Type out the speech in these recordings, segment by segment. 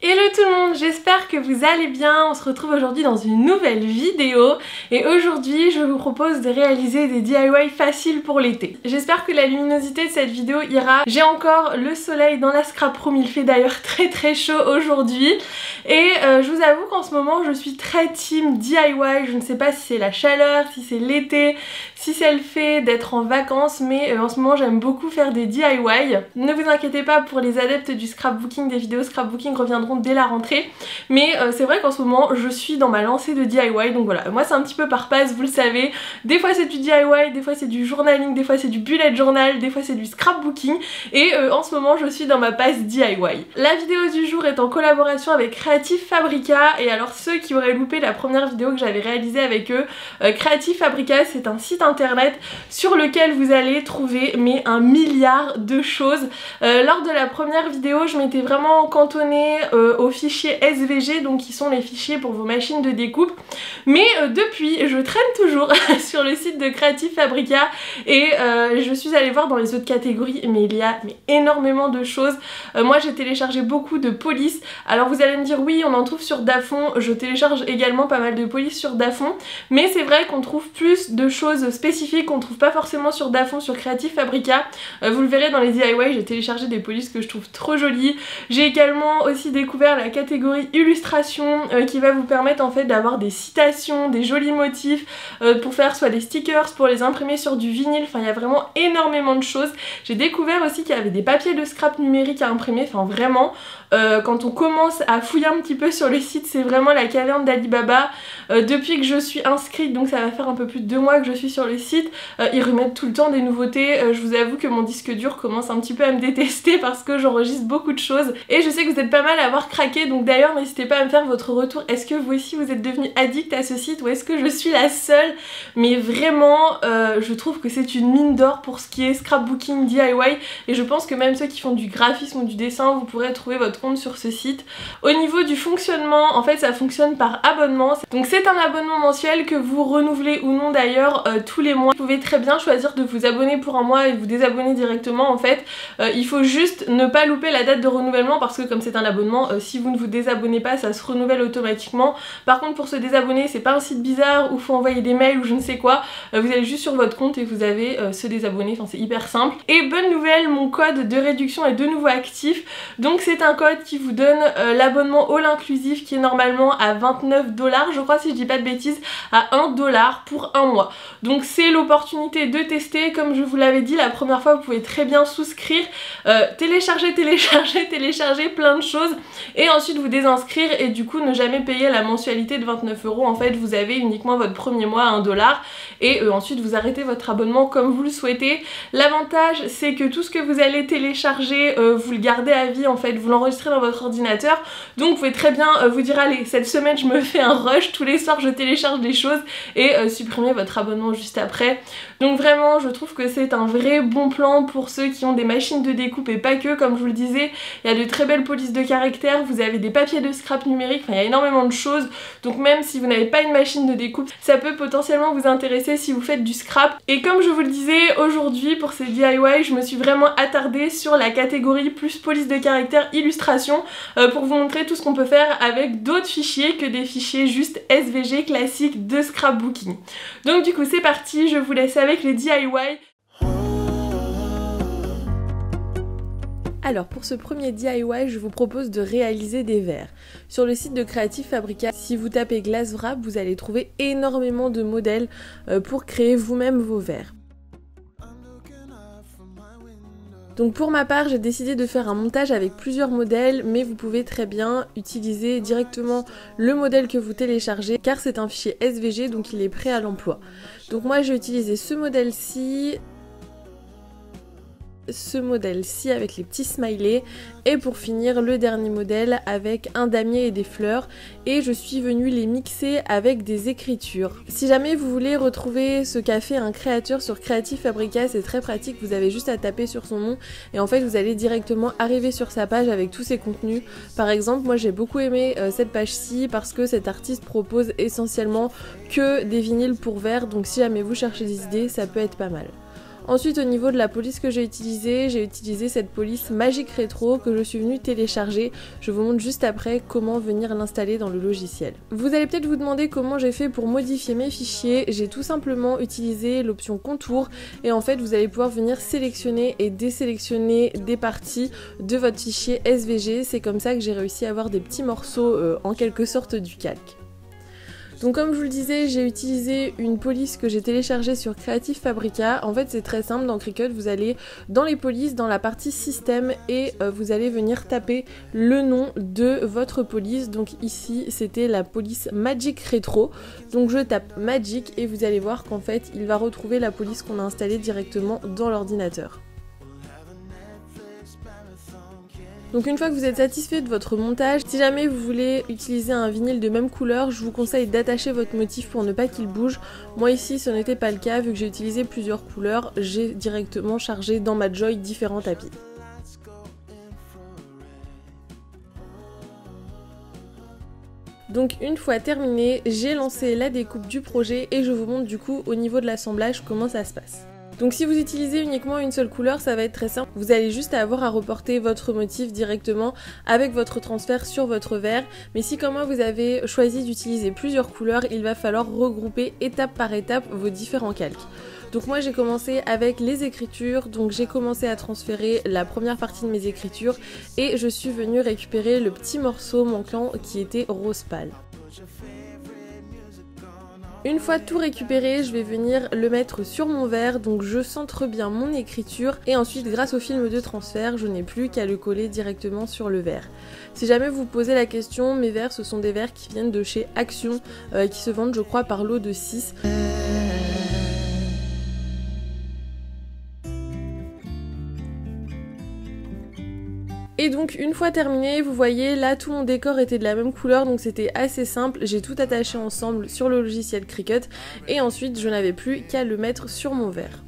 Hello tout le monde, j'espère que vous allez bien. On se retrouve aujourd'hui dans une nouvelle vidéo et aujourd'hui je vous propose de réaliser des DIY faciles pour l'été. J'espère que la luminosité de cette vidéo ira. J'ai encore le soleil dans la scrap room, il fait d'ailleurs très chaud aujourd'hui et je vous avoue qu'en ce moment je suis très team DIY. Je ne sais pas si c'est la chaleur, si c'est l'été, si c'est le fait d'être en vacances, mais en ce moment j'aime beaucoup faire des DIY. Ne vous inquiétez pas, pour les adeptes du scrapbooking, des vidéos scrapbooking reviendront dès la rentrée, mais c'est vrai qu'en ce moment je suis dans ma lancée de DIY, donc voilà, moi c'est un petit peu par passe, vous le savez. Des fois c'est du DIY, des fois c'est du journaling, des fois c'est du bullet journal, des fois c'est du scrapbooking, et en ce moment je suis dans ma passe DIY. La vidéo du jour est en collaboration avec Creative Fabrica, et alors ceux qui auraient loupé la première vidéo que j'avais réalisée avec eux, Creative Fabrica c'est un site internet sur lequel vous allez trouver mais un milliard de choses. Lors de la première vidéo je m'étais vraiment cantonnée aux fichiers SVG, donc qui sont les fichiers pour vos machines de découpe, mais depuis je traîne toujours sur le site de Creative Fabrica et je suis allée voir dans les autres catégories, mais il y a énormément de choses. Moi j'ai téléchargé beaucoup de polices. Alors vous allez me dire oui, on en trouve sur Dafon, je télécharge également pas mal de polices sur Dafon, mais c'est vrai qu'on trouve plus de choses spécifiques qu'on trouve pas forcément sur Dafon, sur Creative Fabrica. Vous le verrez dans les DIY, j'ai téléchargé des polices que je trouve trop jolies. J'ai également aussi découvert la catégorie illustration qui va vous permettre en fait d'avoir des citations, des jolis motifs pour faire soit des stickers, pour les imprimer sur du vinyle, enfin il y a vraiment énormément de choses. J'ai découvert aussi qu'il y avait des papiers de scrap numérique à imprimer, enfin vraiment quand on commence à fouiller un petit peu sur le site, c'est vraiment la caverne d'Alibaba. Depuis que je suis inscrite, donc ça va faire un peu plus de 2 mois que je suis sur le site, ils remettent tout le temps des nouveautés. Je vous avoue que mon disque dur commence un petit peu à me détester parce que j'enregistre beaucoup de choses et je sais que vous êtes pas mal à avoir craqué, donc d'ailleurs n'hésitez pas à me faire votre retour. Est-ce que vous aussi vous êtes devenu addict à ce site ou est-ce que je suis la seule? Mais vraiment je trouve que c'est une mine d'or pour ce qui est scrapbooking DIY, et je pense que même ceux qui font du graphisme ou du dessin, vous pourrez trouver votre compte sur ce site. Au niveau du fonctionnement, en fait ça fonctionne par abonnement, donc c'est un abonnement mensuel que vous renouvelez ou non d'ailleurs tous les mois. Vous pouvez très bien choisir de vous abonner pour un mois et vous désabonner directement en fait. Il faut juste ne pas louper la date de renouvellement parce que comme c'est un abonnement, si vous ne vous désabonnez pas ça se renouvelle automatiquement. Par contre pour se désabonner, c'est pas un site bizarre où il faut envoyer des mails ou je ne sais quoi, vous allez juste sur votre compte et vous avez se désabonner, enfin c'est hyper simple. Et bonne nouvelle, mon code de réduction est de nouveau actif, donc c'est un code qui vous donne l'abonnement all inclusif qui est normalement à 29 $, je crois si je dis pas de bêtises, à 1 $ pour un mois. Donc c'est l'opportunité de tester, comme je vous l'avais dit la première fois, vous pouvez très bien souscrire, télécharger plein de choses et ensuite vous désinscrire et du coup ne jamais payer la mensualité de 29 €. En fait vous avez uniquement votre premier mois à 1 $ et ensuite vous arrêtez votre abonnement comme vous le souhaitez. L'avantage c'est que tout ce que vous allez télécharger vous le gardez à vie en fait, vous l'enregistrez dans votre ordinateur, donc vous pouvez très bien vous dire allez cette semaine je me fais un rush, tous les soirs je télécharge des choses et supprimer votre abonnement juste après. Donc vraiment je trouve que c'est un vrai bon plan pour ceux qui ont des machines de découpe et pas que, comme je vous le disais, il y a de très belles polices de caractère, vous avez des papiers de scrap numérique, enfin il y a énormément de choses, donc même si vous n'avez pas une machine de découpe, ça peut potentiellement vous intéresser si vous faites du scrap. Et comme je vous le disais, aujourd'hui pour ces DIY, je me suis vraiment attardée sur la catégorie plus police de caractère illustration pour vous montrer tout ce qu'on peut faire avec d'autres fichiers que des fichiers juste SVG classiques de scrapbooking. Donc du coup c'est parti, je vous laisse avec les DIY. Alors pour ce premier DIY, je vous propose de réaliser des verres. Sur le site de Creative Fabrica, si vous tapez glass wrap, vous allez trouver énormément de modèles pour créer vous-même vos verres. Donc pour ma part, j'ai décidé de faire un montage avec plusieurs modèles, mais vous pouvez très bien utiliser directement le modèle que vous téléchargez car c'est un fichier SVG donc il est prêt à l'emploi. Donc moi j'ai utilisé ce modèle-ci avec les petits smileys et pour finir le dernier modèle avec un damier et des fleurs, et je suis venue les mixer avec des écritures. Si jamais vous voulez retrouver ce qu'a fait un créateur sur Creative Fabrica, c'est très pratique, vous avez juste à taper sur son nom et en fait vous allez directement arriver sur sa page avec tous ses contenus. Par exemple moi j'ai beaucoup aimé cette page-ci parce que cet artiste propose essentiellement que des vinyles pour verre, donc si jamais vous cherchez des idées ça peut être pas mal. Ensuite au niveau de la police que j'ai utilisé cette police Magic Retro que je suis venue télécharger. Je vous montre juste après comment venir l'installer dans le logiciel. Vous allez peut-être vous demander comment j'ai fait pour modifier mes fichiers. J'ai tout simplement utilisé l'option contour et en fait vous allez pouvoir venir sélectionner et désélectionner des parties de votre fichier SVG. C'est comme ça que j'ai réussi à avoir des petits morceaux en quelque sorte du calque. Donc comme je vous le disais, j'ai utilisé une police que j'ai téléchargée sur Creative Fabrica. En fait c'est très simple, dans Cricut vous allez dans les polices, dans la partie système et vous allez venir taper le nom de votre police. Donc ici c'était la police Magic Retro. Donc je tape Magic et vous allez voir qu'en fait il va retrouver la police qu'on a installée directement dans l'ordinateur. Donc une fois que vous êtes satisfait de votre montage, si jamais vous voulez utiliser un vinyle de même couleur, je vous conseille d'attacher votre motif pour ne pas qu'il bouge. Moi ici ce n'était pas le cas, vu que j'ai utilisé plusieurs couleurs, j'ai directement chargé dans ma Joy différents tapis. Donc une fois terminé, j'ai lancé la découpe du projet et je vous montre du coup au niveau de l'assemblage comment ça se passe. Donc si vous utilisez uniquement une seule couleur, ça va être très simple. Vous allez juste avoir à reporter votre motif directement avec votre transfert sur votre verre. Mais si comme moi vous avez choisi d'utiliser plusieurs couleurs, il va falloir regrouper étape par étape vos différents calques. Donc moi j'ai commencé avec les écritures, donc j'ai commencé à transférer la première partie de mes écritures et je suis venue récupérer le petit morceau manquant qui était rose pâle. Une fois tout récupéré, je vais venir le mettre sur mon verre, donc je centre bien mon écriture et ensuite grâce au film de transfert, je n'ai plus qu'à le coller directement sur le verre. Si jamais vous posez la question, mes verres ce sont des verres qui viennent de chez Action, qui se vendent je crois par lot de 6. Et donc une fois terminé, vous voyez là tout mon décor était de la même couleur donc c'était assez simple, j'ai tout attaché ensemble sur le logiciel Cricut et ensuite je n'avais plus qu'à le mettre sur mon verre.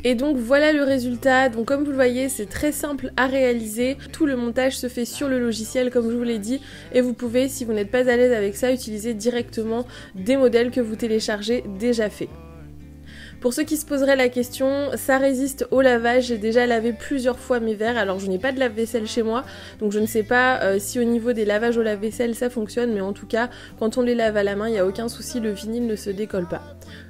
Et donc voilà le résultat, donc comme vous le voyez c'est très simple à réaliser, tout le montage se fait sur le logiciel comme je vous l'ai dit et vous pouvez, si vous n'êtes pas à l'aise avec ça, utiliser directement des modèles que vous téléchargez déjà faits. Pour ceux qui se poseraient la question, ça résiste au lavage, j'ai déjà lavé plusieurs fois mes verres, alors je n'ai pas de lave-vaisselle chez moi, donc je ne sais pas si au niveau des lavages au lave-vaisselle ça fonctionne, mais en tout cas, quand on les lave à la main, il n'y a aucun souci, le vinyle ne se décolle pas.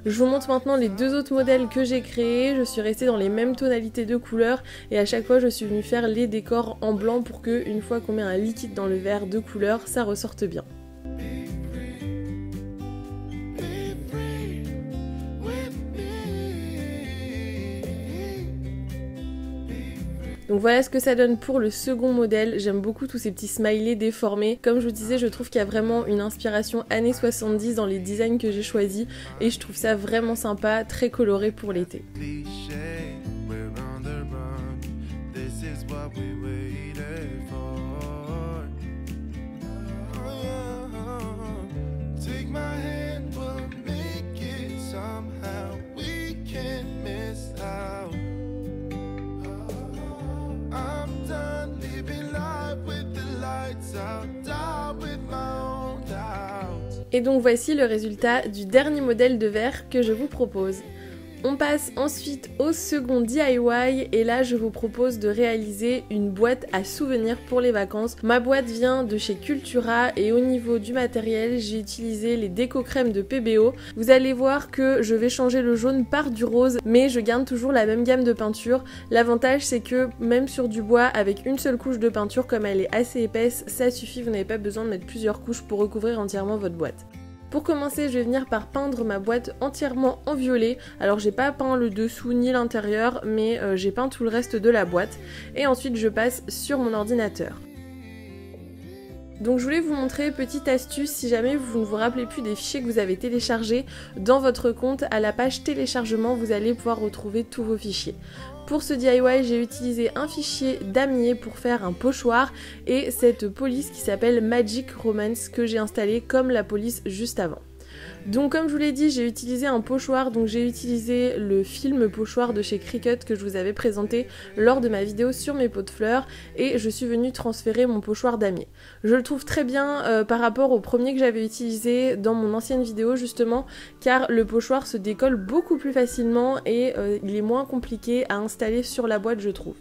Je vous montre maintenant les deux autres modèles que j'ai créés, je suis restée dans les mêmes tonalités de couleurs, et à chaque fois je suis venue faire les décors en blanc pour que, une fois qu'on met un liquide dans le verre de couleur, ça ressorte bien. Donc voilà ce que ça donne pour le second modèle, j'aime beaucoup tous ces petits smileys déformés. Comme je vous disais, je trouve qu'il y a vraiment une inspiration années 70 dans les designs que j'ai choisis et je trouve ça vraiment sympa, très coloré pour l'été. Et donc voici le résultat du dernier modèle de verre que je vous propose. On passe ensuite au second DIY et là je vous propose de réaliser une boîte à souvenirs pour les vacances. Ma boîte vient de chez Cultura et au niveau du matériel j'ai utilisé les déco crèmes de PBO. Vous allez voir que je vais changer le jaune par du rose mais je garde toujours la même gamme de peinture. L'avantage c'est que même sur du bois avec une seule couche de peinture, comme elle est assez épaisse, ça suffit, vous n'avez pas besoin de mettre plusieurs couches pour recouvrir entièrement votre boîte. Pour commencer, je vais venir par peindre ma boîte entièrement en violet. Alors j'ai pas peint le dessous ni l'intérieur, mais j'ai peint tout le reste de la boîte. Et ensuite je passe sur mon ordinateur. Donc je voulais vous montrer, petite astuce, si jamais vous ne vous rappelez plus des fichiers que vous avez téléchargés, dans votre compte, à la page téléchargement, vous allez pouvoir retrouver tous vos fichiers. Pour ce DIY, j'ai utilisé un fichier damier pour faire un pochoir et cette police qui s'appelle Magic Romance que j'ai installée comme la police juste avant. Donc comme je vous l'ai dit, j'ai utilisé un pochoir, donc j'ai utilisé le film pochoir de chez Cricut que je vous avais présenté lors de ma vidéo sur mes pots de fleurs et je suis venue transférer mon pochoir damier. Je le trouve très bien par rapport au premier que j'avais utilisé dans mon ancienne vidéo justement, car le pochoir se décolle beaucoup plus facilement et il est moins compliqué à installer sur la boîte, je trouve.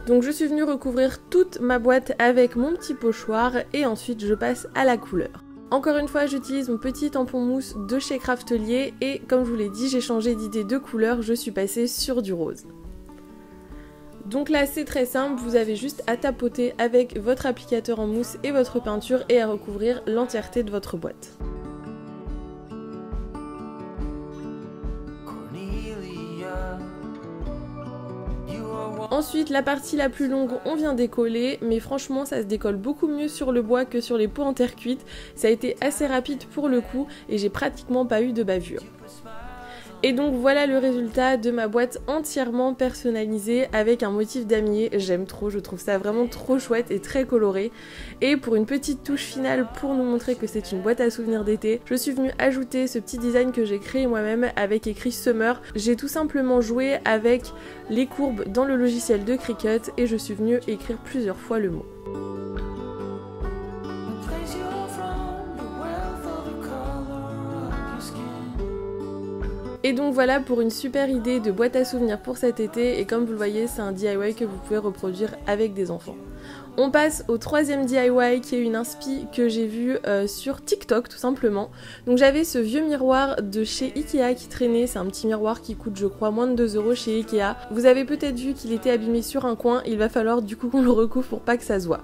Donc je suis venue recouvrir toute ma boîte avec mon petit pochoir et ensuite je passe à la couleur. Encore une fois, j'utilise mon petit tampon mousse de chez Craftelier et comme je vous l'ai dit, j'ai changé d'idée de couleur, je suis passée sur du rose. Donc là c'est très simple, vous avez juste à tapoter avec votre applicateur en mousse et votre peinture et à recouvrir l'entièreté de votre boîte. Ensuite, la partie la plus longue, on vient décoller, mais franchement ça se décolle beaucoup mieux sur le bois que sur les pots en terre cuite. Ça a été assez rapide pour le coup et j'ai pratiquement pas eu de bavure. Et donc voilà le résultat de ma boîte entièrement personnalisée avec un motif damier. J'aime trop, je trouve ça vraiment trop chouette et très coloré. Et pour une petite touche finale pour nous montrer que c'est une boîte à souvenirs d'été, je suis venue ajouter ce petit design que j'ai créé moi-même avec écrit Summer. J'ai tout simplement joué avec les courbes dans le logiciel de Cricut et je suis venue écrire plusieurs fois le mot. Et donc voilà pour une super idée de boîte à souvenirs pour cet été et comme vous le voyez c'est un DIY que vous pouvez reproduire avec des enfants. On passe au troisième DIY qui est une inspi que j'ai vue sur TikTok tout simplement. Donc j'avais ce vieux miroir de chez Ikea qui traînait, c'est un petit miroir qui coûte je crois moins de 2 € chez Ikea. Vous avez peut-être vu qu'il était abîmé sur un coin, il va falloir du coup qu'on le recouvre pour pas que ça se voit.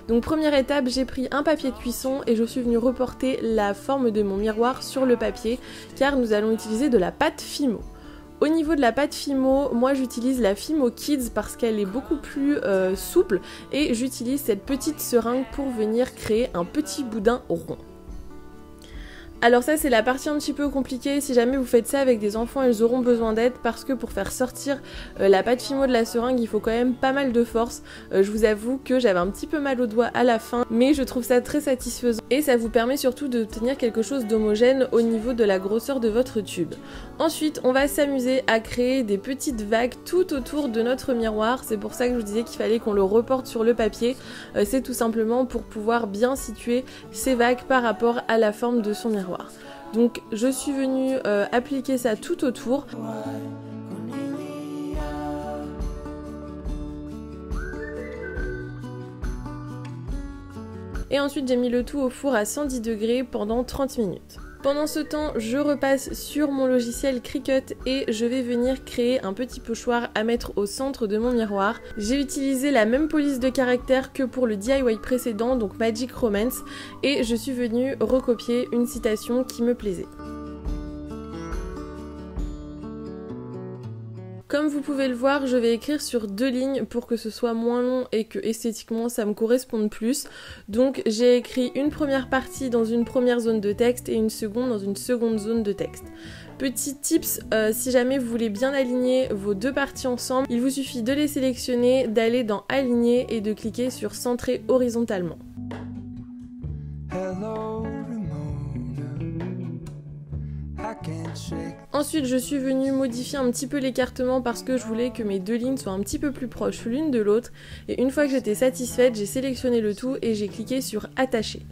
Donc première étape, j'ai pris un papier de cuisson et je suis venue reporter la forme de mon miroir sur le papier car nous allons utiliser de la pâte Fimo. Au niveau de la pâte Fimo, moi j'utilise la Fimo Kids parce qu'elle est beaucoup plus souple et j'utilise cette petite seringue pour venir créer un petit boudin rond. Alors ça c'est la partie un petit peu compliquée, si jamais vous faites ça avec des enfants ils auront besoin d'aide parce que pour faire sortir la pâte Fimo de la seringue il faut quand même pas mal de force. Je vous avoue que j'avais un petit peu mal aux doigts à la fin mais je trouve ça très satisfaisant et ça vous permet surtout d'obtenir quelque chose d'homogène au niveau de la grosseur de votre tube. Ensuite on va s'amuser à créer des petites vagues tout autour de notre miroir, c'est pour ça que je vous disais qu'il fallait qu'on le reporte sur le papier, c'est tout simplement pour pouvoir bien situer ces vagues par rapport à la forme de son miroir. Donc je suis venue appliquer ça tout autour. Et ensuite j'ai mis le tout au four à 110 degrés pendant 30 minutes. Pendant ce temps, je repasse sur mon logiciel Cricut et je vais venir créer un petit pochoir à mettre au centre de mon miroir. J'ai utilisé la même police de caractère que pour le DIY précédent, donc Magic Romance, et je suis venue recopier une citation qui me plaisait. Comme vous pouvez le voir, je vais écrire sur 2 lignes pour que ce soit moins long et que esthétiquement ça me corresponde plus. Donc j'ai écrit une première partie dans une première zone de texte et une seconde dans une seconde zone de texte. Petit tips, si jamais vous voulez bien aligner vos 2 parties ensemble, il vous suffit de les sélectionner, d'aller dans Aligner et de cliquer sur Centrer horizontalement. Ensuite je suis venue modifier un petit peu l'écartement parce que je voulais que mes 2 lignes soient un petit peu plus proches l'une de l'autre et une fois que j'étais satisfaite j'ai sélectionné le tout et j'ai cliqué sur attacher.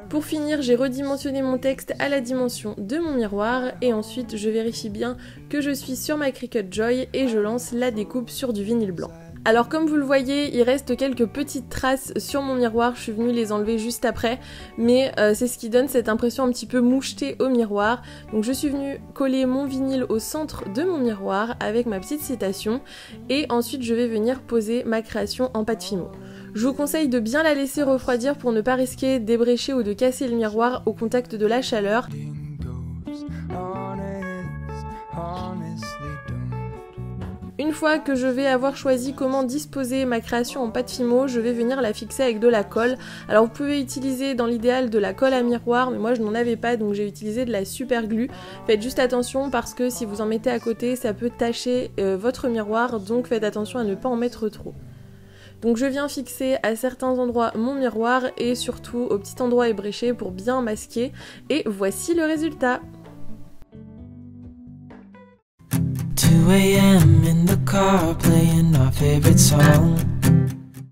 Pour finir j'ai redimensionné mon texte à la dimension de mon miroir et ensuite je vérifie bien que je suis sur ma Cricut Joy et je lance la découpe sur du vinyle blanc. Alors comme vous le voyez, il reste quelques petites traces sur mon miroir, je suis venue les enlever juste après, mais c'est ce qui donne cette impression un petit peu mouchetée au miroir. Donc je suis venue coller mon vinyle au centre de mon miroir avec ma petite citation et ensuite je vais venir poser ma création en pâte Fimo. Je vous conseille de bien la laisser refroidir pour ne pas risquer d'ébrécher ou de casser le miroir au contact de la chaleur. Une fois que je vais avoir choisi comment disposer ma création en pâte Fimo, je vais venir la fixer avec de la colle. Alors vous pouvez utiliser dans l'idéal de la colle à miroir, mais moi je n'en avais pas donc j'ai utilisé de la super glue. Faites juste attention parce que si vous en mettez à côté, ça peut tacher votre miroir, donc faites attention à ne pas en mettre trop. Donc je viens fixer à certains endroits mon miroir et surtout au petit endroit ébréché pour bien masquer. Et voici le résultat. 2 a.m. in the car playing our favorite song.